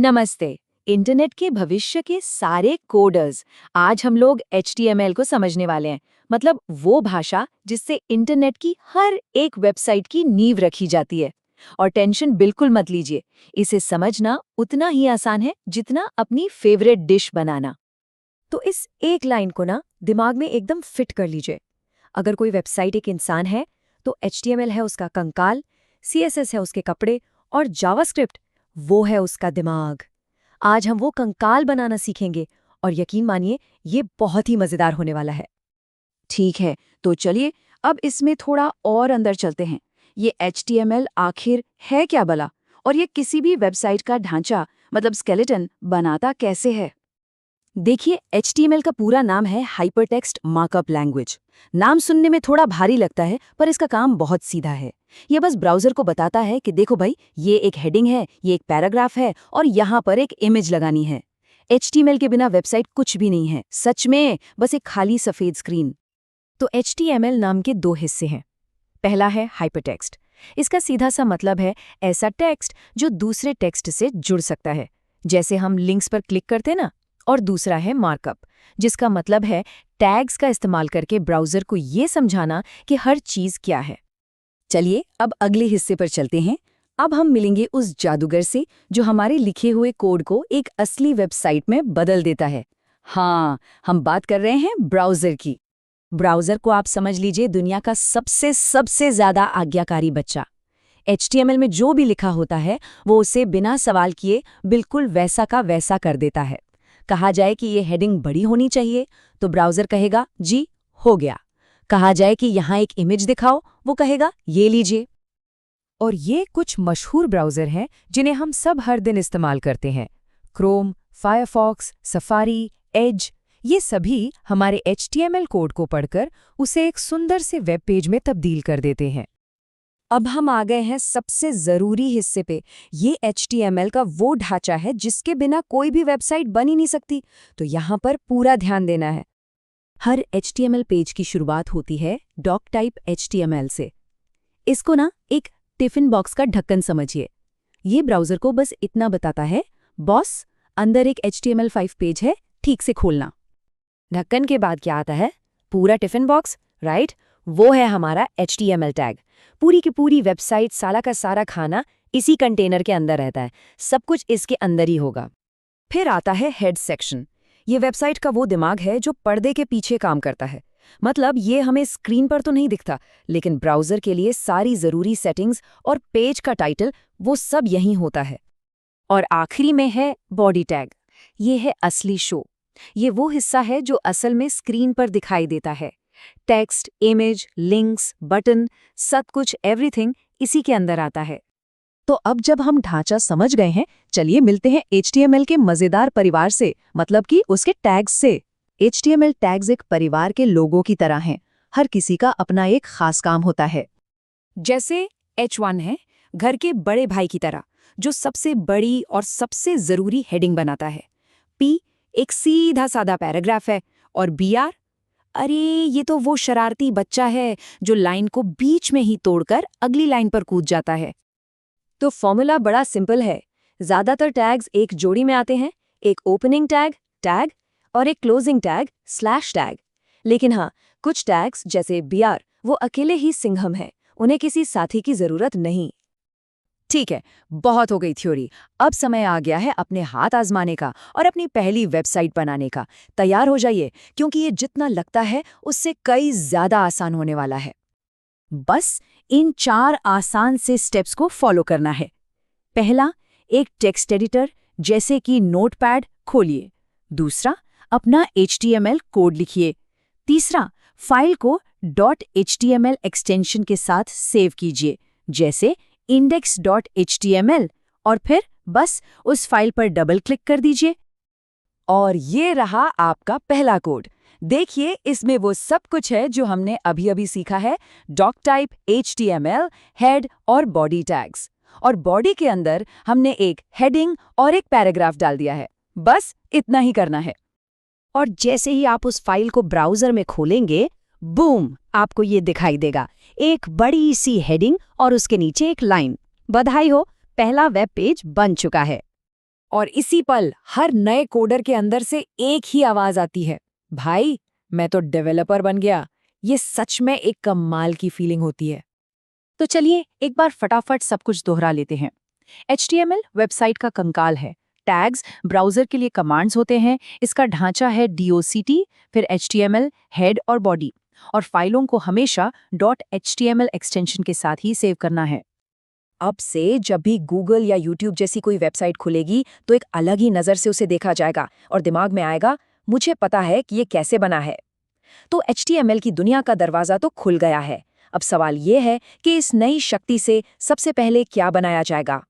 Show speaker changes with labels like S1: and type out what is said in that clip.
S1: नमस्ते। इंटरनेट के भविष्य के सारे कोडर्स आज हम लोग HTML को समझने वाले हैं। मतलब वो भाषा जिससे इंटरनेट की हर एक वेबसाइट की नींव रखी जाती है। और टेंशन बिल्कुल मत लीजिए, इसे समझना उतना ही आसान है जितना अपनी फेवरेट डिश बनाना।
S2: तो इस एक लाइन को ना दिमाग में एकदम फिट कर लीजिए। अगर कोई वेबसाइट एक इंसान है तो HTML है उसका कंकाल, CSS है उसके कपड़े और जावास्क्रिप्ट वो है उसका दिमाग। आज हम वो कंकाल बनाना सीखेंगे और यकीन मानिए ये बहुत ही मजेदार होने वाला है।
S1: ठीक है, तो चलिए अब इसमें थोड़ा और अंदर चलते हैं। ये HTML आखिर है क्या भला? और ये किसी भी वेबसाइट का ढांचा मतलब स्केलेटन बनाता कैसे है? देखिए, HTML का पूरा नाम है हाइपरटेक्स्ट मार्कअप लैंग्वेज। नाम सुनने में थोड़ा भारी लगता है, पर इसका काम बहुत सीधा है। ये बस ब्राउज़र को बताता है कि देखो भाई, ये एक हेडिंग है, ये एक पैराग्राफ है और यहाँ पर एक इमेज लगानी है। HTML के बिना वेबसाइट कुछ भी नहीं है, सच में बस एक खाली सफ़ेद स्क्रीन।
S2: तो HTML नाम के दो हिस्से हैं। पहला है हाइपरटेक्स्ट। इसका सीधा सा मतलब है ऐसा टेक्स्ट जो दूसरे टेक्स्ट से जुड़ सकता है, जैसे हम लिंक्स पर क्लिक करते ना। और दूसरा है मार्कअप, जिसका मतलब है टैग्स का इस्तेमाल करके ब्राउज़र को ये समझाना कि हर चीज़ क्या है।
S1: चलिए अब अगले हिस्से पर चलते हैं। अब हम मिलेंगे उस जादूगर से जो हमारे लिखे हुए कोड को एक असली वेबसाइट में बदल देता है। हाँ, हम बात कर रहे हैं ब्राउज़र की। ब्राउज़र को आप समझ लीजिए दुनिया का सबसे ज़्यादा आज्ञाकारी बच्चा। HTML में जो भी लिखा होता है वो उसे बिना सवाल किए बिल्कुल वैसा का वैसा कर देता है। कहा जाए कि ये हेडिंग बड़ी होनी चाहिए तो ब्राउज़र कहेगा जी, हो गया। कहा जाए कि यहाँ एक इमेज दिखाओ, वो कहेगा ये लीजिए।
S2: और ये कुछ मशहूर ब्राउज़र हैं जिन्हें हम सब हर दिन इस्तेमाल करते हैं। क्रोम, फायरफॉक्स, सफारी, एज, ये सभी हमारे HTML कोड को पढ़कर उसे एक सुंदर से वेब पेज में तब्दील कर देते हैं।
S1: अब हम आ गए हैं सबसे ज़रूरी हिस्से पे। ये HTML का वो ढांचा है जिसके बिना कोई भी वेबसाइट बन ही नहीं सकती, तो यहाँ पर पूरा ध्यान देना है। हर HTML पेज की शुरुआत होती है डॉक टाइप HTML से। इसको ना एक टिफिन बॉक्स का ढक्कन समझिए। ये ब्राउज़र को बस इतना बताता है, बॉस, अंदर एक HTML5 पेज है, ठीक से खोलना। ढक्कन के बाद क्या आता है? पूरा टिफिन बॉक्स, राइट? वो है हमारा HTML टैग। पूरी की पूरी वेबसाइट, साला का सारा खाना इसी कंटेनर के अंदर रहता है। सब कुछ इसके अंदर ही होगा। फिर आता है हेड सेक्शन। ये वेबसाइट का वो दिमाग है जो पर्दे के पीछे काम करता है। मतलब ये हमें स्क्रीन पर तो नहीं दिखता, लेकिन ब्राउज़र के लिए सारी ज़रूरी सेटिंग्स और पेज का टाइटल वो सब यहीं होता है। और आखिरी में है बॉडी टैग। ये है असली शो। ये वो हिस्सा है जो असल में स्क्रीन पर दिखाई देता है। टेक्स्ट, इमेज, लिंक्स, बटन, सब कुछ एवरीथिंग इसी के अंदर आता है। तो अब जब हम ढांचा समझ गए हैं, चलिए मिलते हैं HTML के मजेदार परिवार से, मतलब कि उसके टैग्स से। HTML टैग्स एक परिवार के लोगों की तरह हैं। हर किसी का अपना एक खास काम होता है। जैसे H1 है घर के बड़े भाई की तरह, जो सबसे बड़ी और सबसे जरूरी हेडिंग बनाता है। P एक सीधा साधा पैराग्राफ है। और BR, अरे ये तो वो शरारती बच्चा है जो लाइन को बीच में ही तोड़कर अगली लाइन पर कूद जाता है। तो फॉर्मूला बड़ा सिंपल है। ज्यादातर टैग्स एक जोड़ी में आते हैं, एक ओपनिंग टैग टैग और एक क्लोजिंग टैग स्लैश टैग। लेकिन हाँ, कुछ टैग्स जैसे BR वो अकेले ही सिंघम है, उन्हें किसी साथी की जरूरत नहीं। ठीक है, बहुत हो गई थ्योरी। अब समय आ गया है अपने हाथ आजमाने का और अपनी पहली वेबसाइट बनाने का। तैयार हो जाइए, क्योंकि ये जितना लगता है उससे कई ज्यादा आसान होने वाला है। बस इन 4 आसान से स्टेप्स को फॉलो करना है। पहला, एक टेक्स्ट एडिटर जैसे कि नोटपैड खोलिए। दूसरा, अपना HTML कोड लिखिए। तीसरा, फाइल को .html एक्सटेंशन के साथ सेव कीजिए, जैसे index.html, और फिर बस उस फाइल पर डबल क्लिक कर दीजिए। और ये रहा आपका पहला कोड। देखिए, इसमें वो सब कुछ है जो हमने अभी अभी सीखा है। डॉक टाइप, HTML, हेड और बॉडी टैग्स। और बॉडी के अंदर हमने एक हेडिंग और एक पैराग्राफ डाल दिया है। बस इतना ही करना है। और जैसे ही आप उस फाइल को ब्राउज़र में खोलेंगे, बूम, आपको ये दिखाई देगा, एक बड़ी सी हेडिंग और उसके नीचे एक लाइन। बधाई हो, पहला वेब पेज बन चुका है। और इसी पल हर नए कोडर के अंदर से एक ही आवाज आती है, भाई मैं तो डेवलपर बन गया। ये सच में एक कमाल की फीलिंग होती है।
S2: तो चलिए एक बार फटाफट सब कुछ दोहरा लेते हैं। HTML वेबसाइट का कंकाल है। टैग्स ब्राउजर के लिए कमांड्स होते हैं। इसका ढांचा है DOCT, फिर HTML, हेड और बॉडी। और फाइलों को हमेशा .html एक्सटेंशन के साथ ही सेव करना है।
S1: अब से जब भी गूगल या यूट्यूब जैसी कोई वेबसाइट खुलेगी तो एक अलग ही नज़र से उसे देखा जाएगा और दिमाग में आएगा, मुझे पता है कि ये कैसे बना है। तो HTML की दुनिया का दरवाज़ा तो खुल गया है। अब सवाल ये है कि इस नई शक्ति से सबसे पहले क्या बनाया जाएगा।